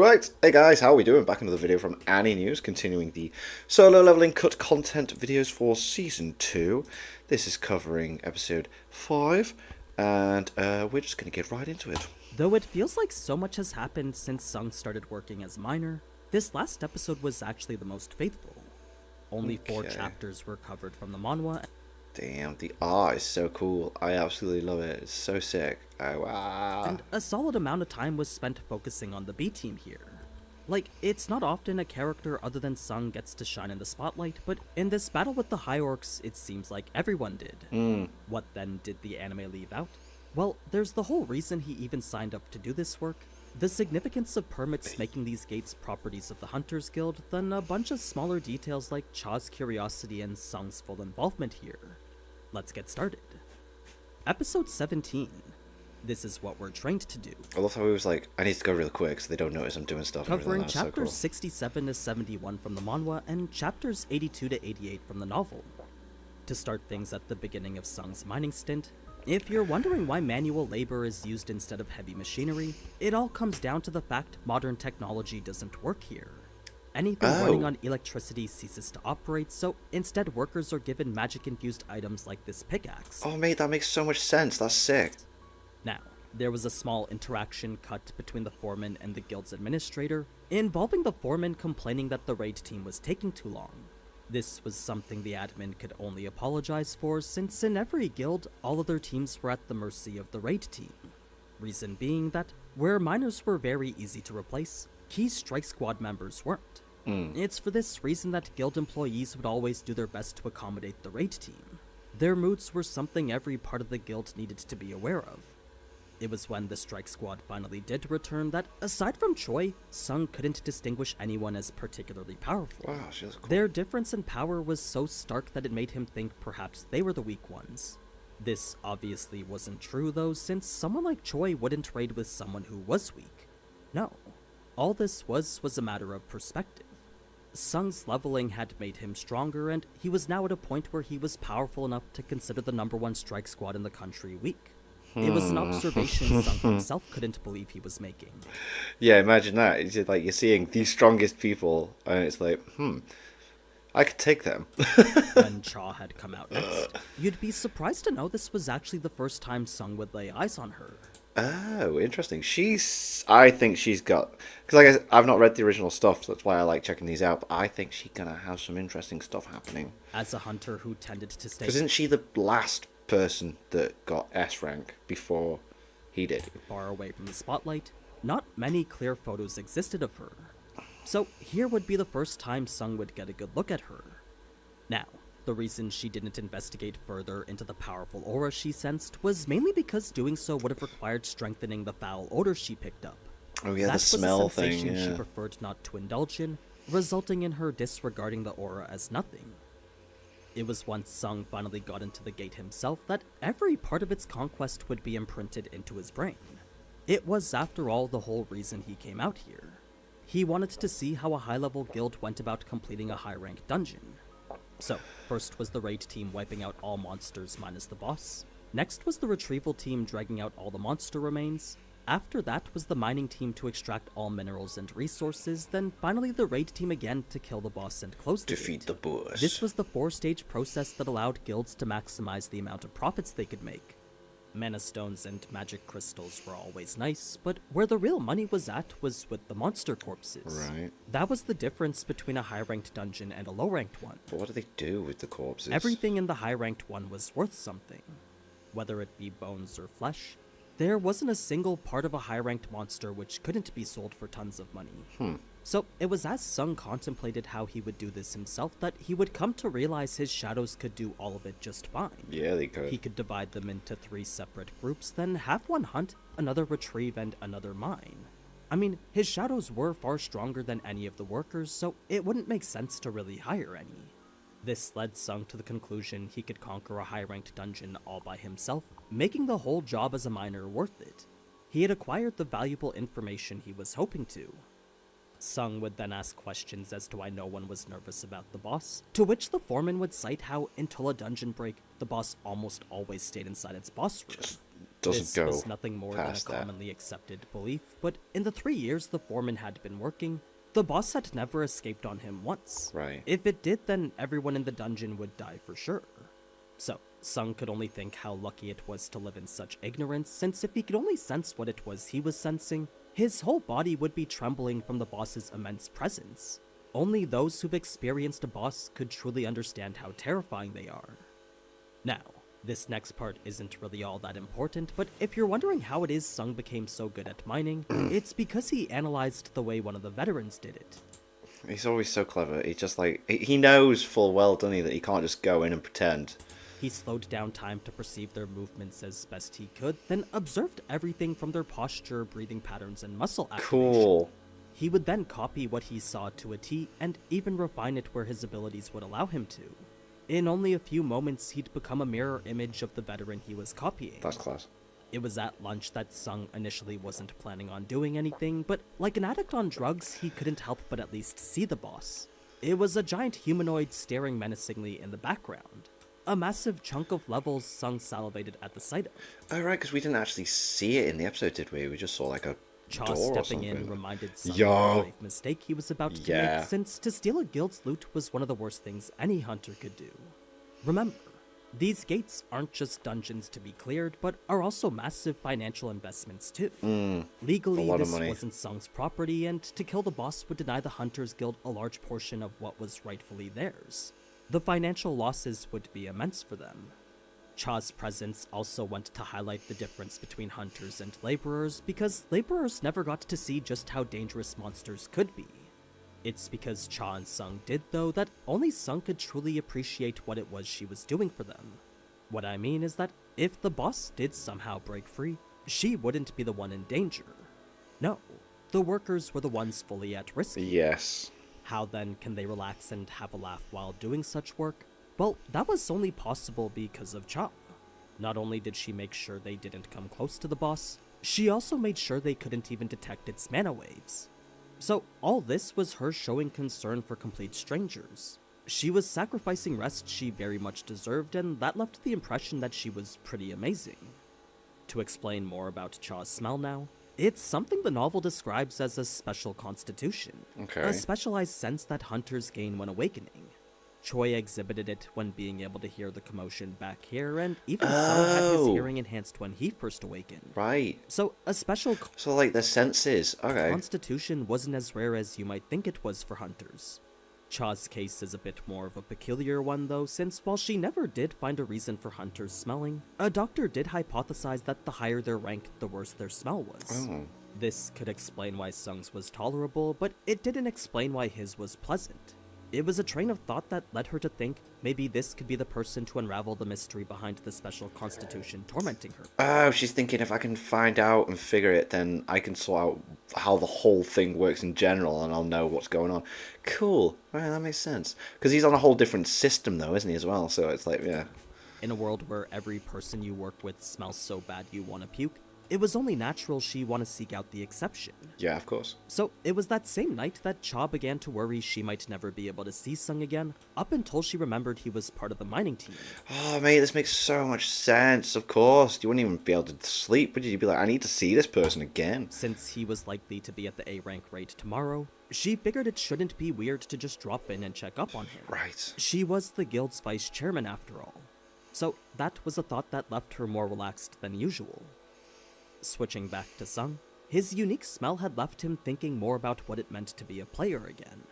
Right, hey guys, how are we doing? Back another video from Annie News, continuing the solo leveling cut content videos for Season 2. This is covering Episode 5, and we're just going to get right into it. Though it feels like so much has happened since Sung started working as Miner, this last episode was actually the most faithful. Only 4 chapters were covered from the manhwa. Damn, the art is so cool. I absolutely love it. It's so sick. Oh, wow. And a solid amount of time was spent focusing on the B team here. Like, it's not often a character other than Sung gets to shine in the spotlight, but in this battle with the High Orcs, it seems like everyone did. What then did the anime leave out? Well, there's the whole reason he even signed up to do this work. The significance of permits making these gates properties of the Hunters Guild, then a bunch of smaller details like Cha's curiosity and Sung's full involvement here. Let's get started. Episode 17. This is what we're trained to do. I love how he was like, I need to go real quick so they don't notice I'm doing stuff. Covering That's chapters so cool. 67 to 71 from the manhwa and chapters 82 to 88 from the novel. To start things at the beginning of Sung's mining stint, if you're wondering why manual labor is used instead of heavy machinery, it all comes down to the fact modern technology doesn't work here. Anything running on electricity ceases to operate, so instead workers are given magic-infused items like this pickaxe. Oh mate, that makes so much sense. That's sick. Now, there was a small interaction cut between the foreman and the guild's administrator, involving the foreman complaining that the raid team was taking too long. This was something the admin could only apologize for, since in every guild, all other teams were at the mercy of the raid team. Reason being that, where miners were very easy to replace, key strike squad members weren't. It's for this reason that guild employees would always do their best to accommodate the raid team. Their moods were something every part of the guild needed to be aware of. It was when the strike squad finally did return that, aside from Choi, Sung couldn't distinguish anyone as particularly powerful. Wow, she was cool. Their difference in power was so stark that it made him think perhaps they were the weak ones. This obviously wasn't true though, since someone like Choi wouldn't raid with someone who was weak. No. All this was a matter of perspective. Sung's leveling had made him stronger, and he was now at a point where he was powerful enough to consider the #1 strike squad in the country weak. It was an observation Sung himself couldn't believe he was making. Yeah, imagine that. It's just like you're seeing the strongest people, and it's like, I could take them. When Cha had come out next, you'd be surprised to know this was actually the first time Sung would lay eyes on her. Oh, interesting. I think she's got, because I've not read the original stuff, so that's why I like checking these out, but I think she's gonna have some interesting stuff happening. As a hunter who tended to stay Because isn't she the last person that got S rank before he did? far away from the spotlight, not many clear photos existed of her. So here would be the first time Sung would get a good look at her. Now, the reason she didn't investigate further into the powerful aura she sensed was mainly because doing so would have required strengthening the foul odor she picked up. Oh yeah, That the was smell a sensation thing. she Yeah. preferred not to indulge in, resulting in her disregarding the aura as nothing. It was once Sung finally got into the gate himself that every part of its conquest would be imprinted into his brain. It was, after all, the whole reason he came out here. He wanted to see how a high-level guild went about completing a high-rank dungeon. So, first was the raid team wiping out all monsters minus the boss. Next was the retrieval team dragging out all the monster remains. After that was the mining team to extract all minerals and resources, then finally the raid team again to kill the boss and close the Defeat gate. the boss. This was the 4-stage process that allowed guilds to maximize the amount of profits they could make. Mana stones and magic crystals were always nice, but where the real money was at was with the monster corpses. Right. That was the difference between a high-ranked dungeon and a low-ranked one. But what do they do with the corpses? Everything in the high-ranked one was worth something. Whether it be bones or flesh, there wasn't a single part of a high-ranked monster which couldn't be sold for tons of money. So it was as Sung contemplated how he would do this himself that he would come to realize his shadows could do all of it just fine. Yeah, they could. He could divide them into 3 separate groups, then have one hunt, another retrieve, and another mine. I mean, his shadows were far stronger than any of the workers, so it wouldn't make sense to really hire any. This led Sung to the conclusion he could conquer a high-ranked dungeon all by himself, making the whole job as a miner worth it. He had acquired the valuable information he was hoping to. Sung would then ask questions as to why no one was nervous about the boss, to which the foreman would cite how, until a dungeon break, the boss almost always stayed inside its boss room. doesn't This go was nothing more than a past that. commonly accepted belief, but in the 3 years the foreman had been working, the boss had never escaped on him once. Right. If it did, then everyone in the dungeon would die for sure. So, Sung could only think how lucky it was to live in such ignorance, since if he could only sense what it was he was sensing, his whole body would be trembling from the boss's immense presence. Only those who've experienced a boss could truly understand how terrifying they are. Now, this next part isn't really all that important, but if you're wondering how it is Sung became so good at mining, it's because he analyzed the way one of the veterans did it. He's always so clever. He just like he knows full well, doesn't he, that he can't just go in and pretend. He slowed down time to perceive their movements as best he could, then observed everything from their posture, breathing patterns, and muscle activation. Cool. He would then copy what he saw to a T and even refine it where his abilities would allow him to. In only a few moments, he'd become a mirror image of the veteran he was copying. That's class. It was at lunch that Sung initially wasn't planning on doing anything, but like an addict on drugs, he couldn't help but at least see the boss. It was a giant humanoid staring menacingly in the background. A massive chunk of levels Sung salivated at the sight of. Oh, right, because we didn't actually see it in the episode, did we? We just saw like a Cha door or stepping in something. reminded Sung Yo. of the grave mistake he was about to Yeah. make, since to steal a guild's loot was one of the worst things any hunter could do. Remember, these gates aren't just dungeons to be cleared, but are also massive financial investments too. Legally, a lot of this money. wasn't Sung's property, and to kill the boss would deny the Hunters Guild a large portion of what was rightfully theirs. The financial losses would be immense for them. Cha's presence also went to highlight the difference between hunters and laborers, because laborers never got to see just how dangerous monsters could be. It's because Cha and Sung did, though, that only Sung could truly appreciate what it was she was doing for them. What I mean is that if the boss did somehow break free, she wouldn't be the one in danger. No, the workers were the ones fully at risk. Yes. How then can they relax and have a laugh while doing such work? Well, that was only possible because of Cha. Not only did she make sure they didn't come close to the boss, she also made sure they couldn't even detect its mana waves. So all this was her showing concern for complete strangers. She was sacrificing rest she very much deserved, and that left the impression that she was pretty amazing. To explain more about Cha's smell now, it's something the novel describes as a special constitution, Okay. a specialized sense that hunters gain when awakening. Choi exhibited it when being able to hear the commotion back here, and even Sung had his Oh. hearing enhanced when he first awakened. Right. So a special So like the senses. Okay. constitution wasn't as rare as you might think it was for hunters. Cha's case is a bit more of a peculiar one though, since while she never did find a reason for hunters smelling, a doctor did hypothesize that the higher their rank, the worse their smell was. Oh. This could explain why Sung's was tolerable, but it didn't explain why his was pleasant. It was a train of thought that led her to think maybe this could be the person to unravel the mystery behind the special constitution tormenting her. Oh, she's thinking if I can find out and figure it, then I can sort out how the whole thing works in general, and I'll know what's going on. Cool. Right, that makes sense. Because he's on a whole different system, though, isn't he, as well? So it's like, yeah. In a world where every person you work with smells so bad you want to puke, it was only natural she want to seek out the exception. Yeah, of course. So it was that same night that Cha began to worry she might never be able to see Sung again, up until she remembered he was part of the mining team. Oh, mate, this makes so much sense. Of course. You wouldn't even be able to sleep, would you? You'd be like, I need to see this person again. Since he was likely to be at the A rank raid tomorrow, she figured it shouldn't be weird to just drop in and check up on him. Right. She was the guild's vice chairman after all. So that was a thought that left her more relaxed than usual. Switching back to Sung, his unique smell had left him thinking more about what it meant to be a player again.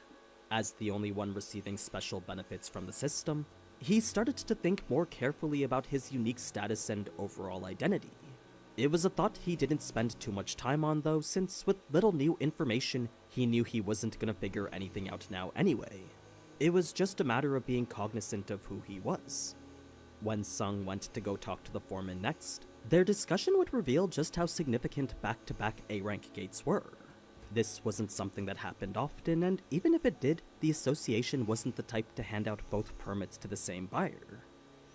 As the only one receiving special benefits from the system, he started to think more carefully about his unique status and overall identity. It was a thought he didn't spend too much time on though, since with little new information, he knew he wasn't gonna figure anything out now anyway. It was just a matter of being cognizant of who he was. When Sung went to go talk to the foreman next, their discussion would reveal just how significant back-to-back A-rank gates were. This wasn't something that happened often, and even if it did, the association wasn't the type to hand out both permits to the same buyer.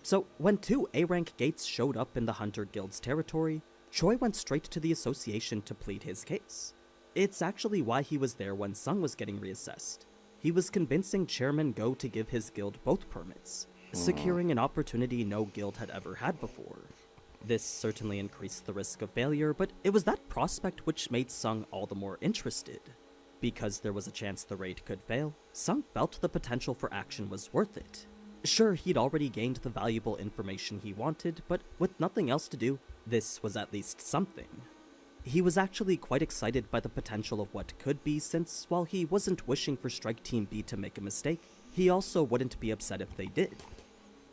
So when 2 A-rank gates showed up in the Hunter Guild's territory, Choi went straight to the association to plead his case. It's actually why he was there when Sung was getting reassessed. He was convincing Chairman Go to give his guild both permits, securing an opportunity no guild had ever had before. This certainly increased the risk of failure, but it was that prospect which made Sung all the more interested. Because there was a chance the raid could fail, Sung felt the potential for action was worth it. Sure, he'd already gained the valuable information he wanted, but with nothing else to do, this was at least something. He was actually quite excited by the potential of what could be, since while he wasn't wishing for Strike Team B to make a mistake, he also wouldn't be upset if they did.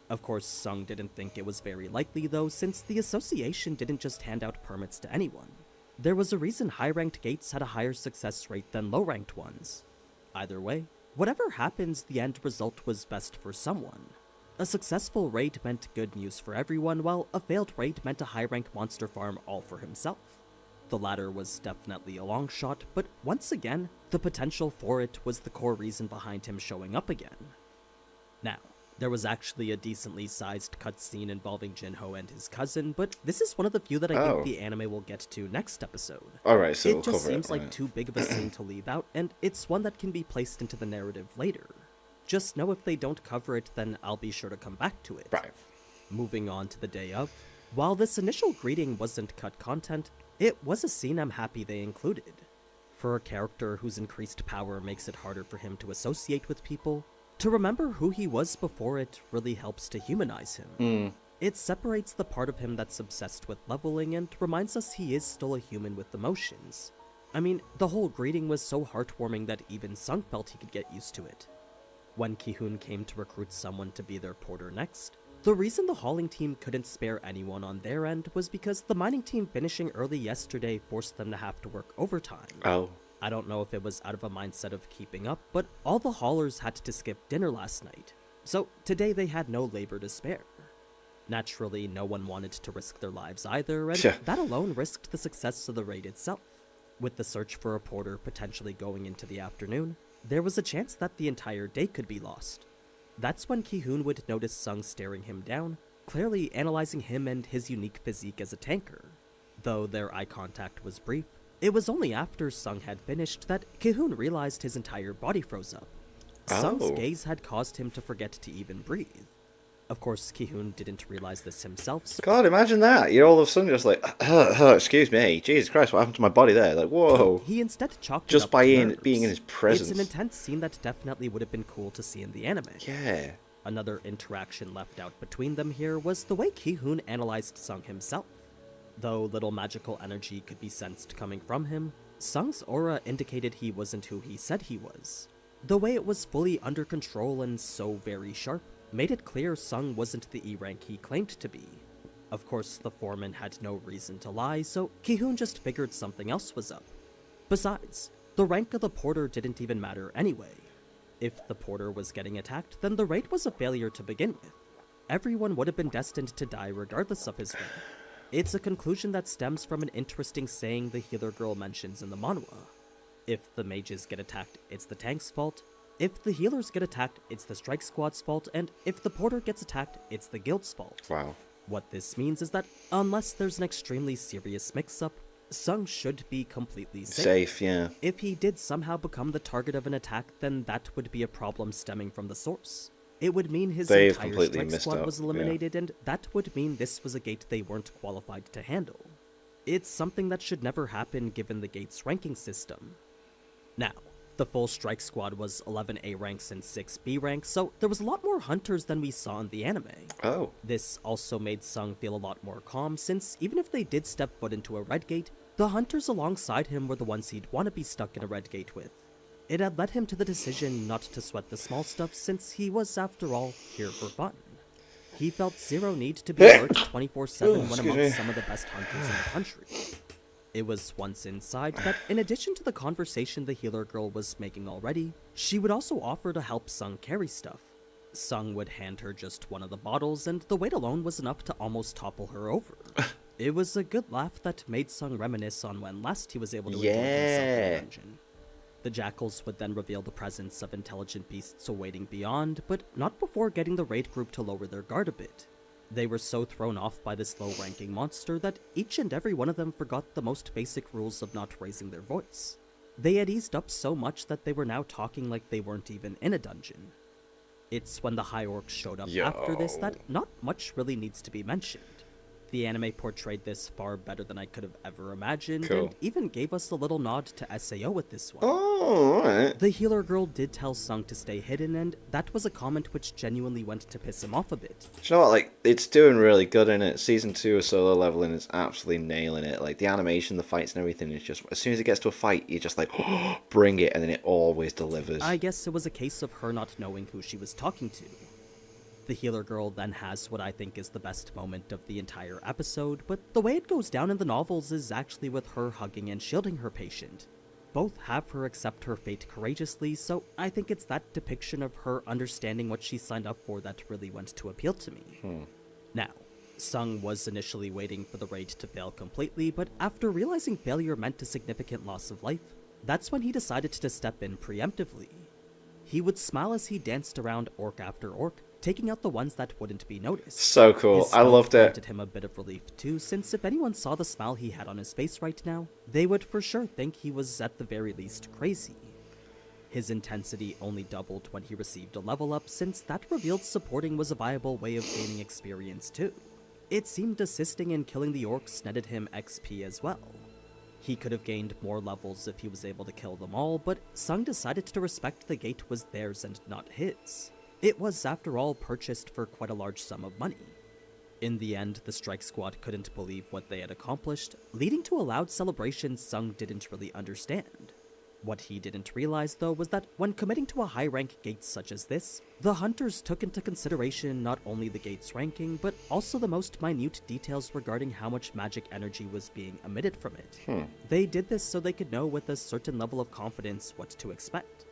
Of course, Sung didn't think it was very likely though, since the association didn't just hand out permits to anyone. There was a reason high-ranked gates had a higher success rate than low-ranked ones. Either way, whatever happens, the end result was best for someone. A successful raid meant good news for everyone, while a failed raid meant a high-rank monster farm all for himself. The latter was definitely a long shot, but once again, the potential for it was the core reason behind him showing up again. Now, there was actually a decently sized cutscene involving Jinho and his cousin, but this is one of the few that I think the anime will get to next episode. Alright, so it just seems like too big of a scene to leave out, and it's one that can be placed into the narrative later. Just know if they don't cover it, then I'll be sure to come back to it. Right. Moving on to the day of. While this initial greeting wasn't cut content, it was a scene I'm happy they included. For a character whose increased power makes it harder for him to associate with people, to remember who he was before it really helps to humanize him. It separates the part of him that's obsessed with leveling and reminds us he is still a human with emotions. I mean, the whole greeting was so heartwarming that even Sung felt he could get used to it. When Ki-hoon came to recruit someone to be their porter next, the reason the hauling team couldn't spare anyone on their end was because the mining team finishing early yesterday forced them to have to work overtime. Oh. I don't know if it was out of a mindset of keeping up, but all the haulers had to skip dinner last night, so today they had no labor to spare. Naturally, no one wanted to risk their lives either, and that alone risked the success of the raid itself. With the search for a porter potentially going into the afternoon, there was a chance that the entire day could be lost. That's when Ki-hoon would notice Sung staring him down, clearly analyzing him and his unique physique as a tanker. Though their eye contact was brief, it was only after Sung had finished that Ki-hoon realized his entire body froze up. Sung's gaze had caused him to forget to even breathe. Of course, Ki-hoon didn't realize this himself, so God, imagine that. You're all of a sudden just like, excuse me, Jesus Christ, what happened to my body there? Like, whoa. he instead chalked it Just up by to nerves. being in his presence. It's an intense scene that definitely would have been cool to see in the anime. Yeah. Another interaction left out between them here was the way Ki-hoon analyzed Sung himself. Though little magical energy could be sensed coming from him, Sung's aura indicated he wasn't who he said he was. The way it was fully under control and so very sharp made it clear Sung wasn't the E-rank he claimed to be. Of course, the foreman had no reason to lie, so Ki-hoon just figured something else was up. Besides, the rank of the porter didn't even matter anyway. If the porter was getting attacked, then the raid was a failure to begin with. Everyone would have been destined to die regardless of his rank. It's a conclusion that stems from an interesting saying the healer girl mentions in the manhwa. If the mages get attacked, it's the tank's fault. If the healers get attacked, it's the strike squad's fault, and if the porter gets attacked, it's the guild's fault. Wow. What this means is that, unless there's an extremely serious mix-up, Sung should be completely safe. Yeah. If he did somehow become the target of an attack, then that would be a problem stemming from the source. It would mean his entire strike squad was eliminated, and that would mean this was a gate they weren't qualified to handle. It's something that should never happen given the gate's ranking system. Now, the full strike squad was 11 A ranks and 6 B ranks, so there was a lot more hunters than we saw in the anime. Oh. This also made Sung feel a lot more calm, since even if they did step foot into a red gate, the hunters alongside him were the ones he'd want to be stuck in a red gate with. It had led him to the decision not to sweat the small stuff, since he was, after all, here for fun. He felt zero need to be alert 24/7 when amongst some of the best hunters in the country. It was once inside that, in addition to the conversation the healer girl was making already, she would also offer to help Sung carry stuff. Sung would hand her just one of the bottles, and the weight alone was enough to almost topple her over. It was a good laugh that made Sung reminisce on when last he was able to enjoy himself in the dungeon. The jackals would then reveal the presence of intelligent beasts awaiting beyond, but not before getting the raid group to lower their guard a bit. They were so thrown off by this low-ranking monster that each and every one of them forgot the most basic rules of not raising their voice. They had eased up so much that they were now talking like they weren't even in a dungeon. It's when the high orcs showed up after this that not much really needs to be mentioned. The anime portrayed this far better than I could have ever imagined, Cool. and even gave us a little nod to SAO with this one. Oh, alright. The healer girl did tell Sung to stay hidden, and that was a comment which genuinely went to piss him off a bit. Do you know what? Like, it's doing really good in it. Season 2 of Solo Leveling is absolutely nailing it. Like, the animation, the fights, and everything is just, as soon as it gets to a fight, you're just like, bring it, and then it always delivers. I guess it was a case of her not knowing who she was talking to. The healer girl then has what I think is the best moment of the entire episode, but the way it goes down in the novels is actually with her hugging and shielding her patient. Both have her accept her fate courageously, so I think it's that depiction of her understanding what she signed up for that really went to appeal to me. Now, Sung was initially waiting for the raid to fail completely, but after realizing failure meant a significant loss of life, that's when he decided to step in preemptively. He would smile as he danced around orc after orc, taking out the ones that wouldn't be noticed. So cool. His I loved smile it. granted him a bit of relief too, since if anyone saw the smile he had on his face right now, they would for sure think he was at the very least crazy. His intensity only doubled when he received a level up, since that revealed supporting was a viable way of gaining experience too. It seemed assisting in killing the orcs netted him XP as well. He could have gained more levels if he was able to kill them all, but Sung decided to respect the gate was theirs and not his. It was, after all, purchased for quite a large sum of money. In the end, the strike squad couldn't believe what they had accomplished, leading to a loud celebration Sung didn't really understand. What he didn't realize, though, was that when committing to a high-rank gate such as this, the hunters took into consideration not only the gate's ranking, but also the most minute details regarding how much magic energy was being emitted from it. They did this so they could know with a certain level of confidence what to expect.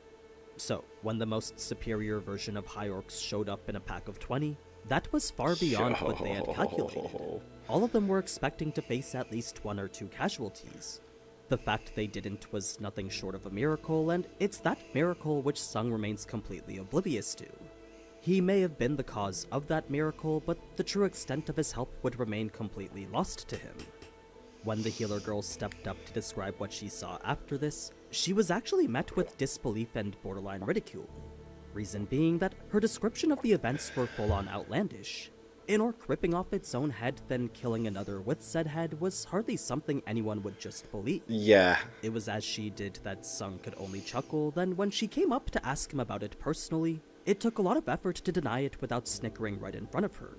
So, when the most superior version of High Orcs showed up in a pack of 20, that was far beyond what they had calculated. All of them were expecting to face at least 1 or 2 casualties. The fact they didn't was nothing short of a miracle, and it's that miracle which Sung remains completely oblivious to. He may have been the cause of that miracle, but the true extent of his help would remain completely lost to him. When the healer girl stepped up to describe what she saw after this, she was actually met with disbelief and borderline ridicule. Reason being that her description of the events were full-on outlandish. An orc ripping off its own head, then killing another with said head was hardly something anyone would just believe. Yeah. It was as she did that Sung could only chuckle, then when she came up to ask him about it personally, it took a lot of effort to deny it without snickering right in front of her.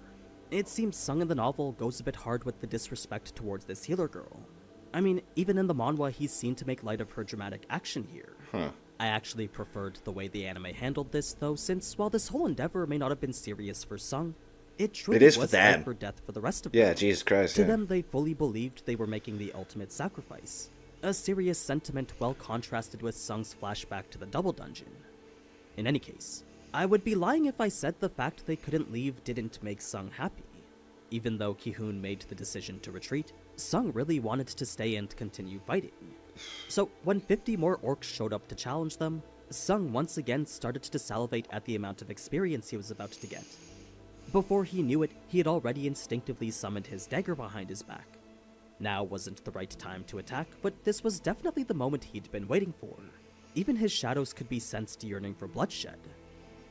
It seems Sung in the novel goes a bit hard with the disrespect towards this healer girl. I mean, even in the manhwa he's seen to make light of her dramatic action here. I actually preferred the way the anime handled this though, since while this whole endeavor may not have been serious for Sung, it truly is for was them. life or death for the rest of Yeah, them. Jesus Christ, To yeah. them, they fully believed they were making the ultimate sacrifice. A serious sentiment well contrasted with Sung's flashback to the double dungeon. In any case, I would be lying if I said the fact they couldn't leave didn't make Sung happy. Even though Ki-hoon made the decision to retreat, Sung really wanted to stay and continue fighting. So when 50 more orcs showed up to challenge them, Sung once again started to salivate at the amount of experience he was about to get. Before he knew it, he had already instinctively summoned his dagger behind his back. Now wasn't the right time to attack, but this was definitely the moment he'd been waiting for. Even his shadows could be sensed yearning for bloodshed.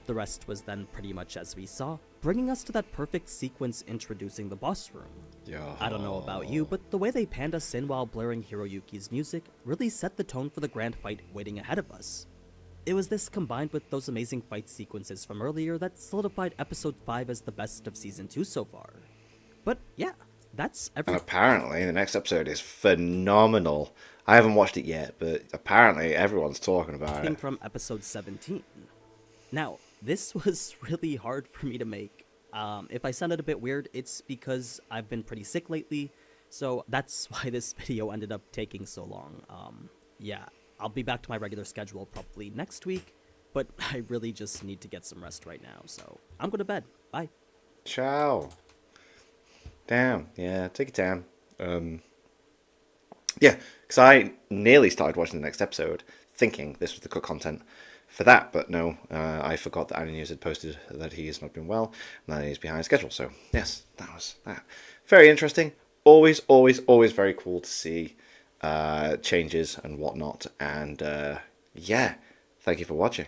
The rest was then pretty much as we saw, bringing us to that perfect sequence introducing the boss room. Yeah. I don't know about you, but the way they panned us in while blaring Hiroyuki's music really set the tone for the grand fight waiting ahead of us. It was this combined with those amazing fight sequences from earlier that solidified episode 5 as the best of season 2 so far. But yeah, that's And everything. apparently the next episode is phenomenal. I haven't watched it yet, but apparently everyone's talking about it. From episode 17. Now, this was really hard for me to make. If I sounded a bit weird, it's because I've been pretty sick lately, so that's why this video ended up taking so long. Yeah, I'll be back to my regular schedule probably next week, but I really just need to get some rest right now, so I'm going to bed. Bye. Ciao. Damn. Yeah, take your time. Yeah, because I nearly started watching the next episode thinking this was the cut content for that, but no, I forgot that Annie News had posted that he has not been well and that he's behind schedule. So yes, that was that. Very interesting. Always, always, always very cool to see changes and whatnot. And yeah, thank you for watching.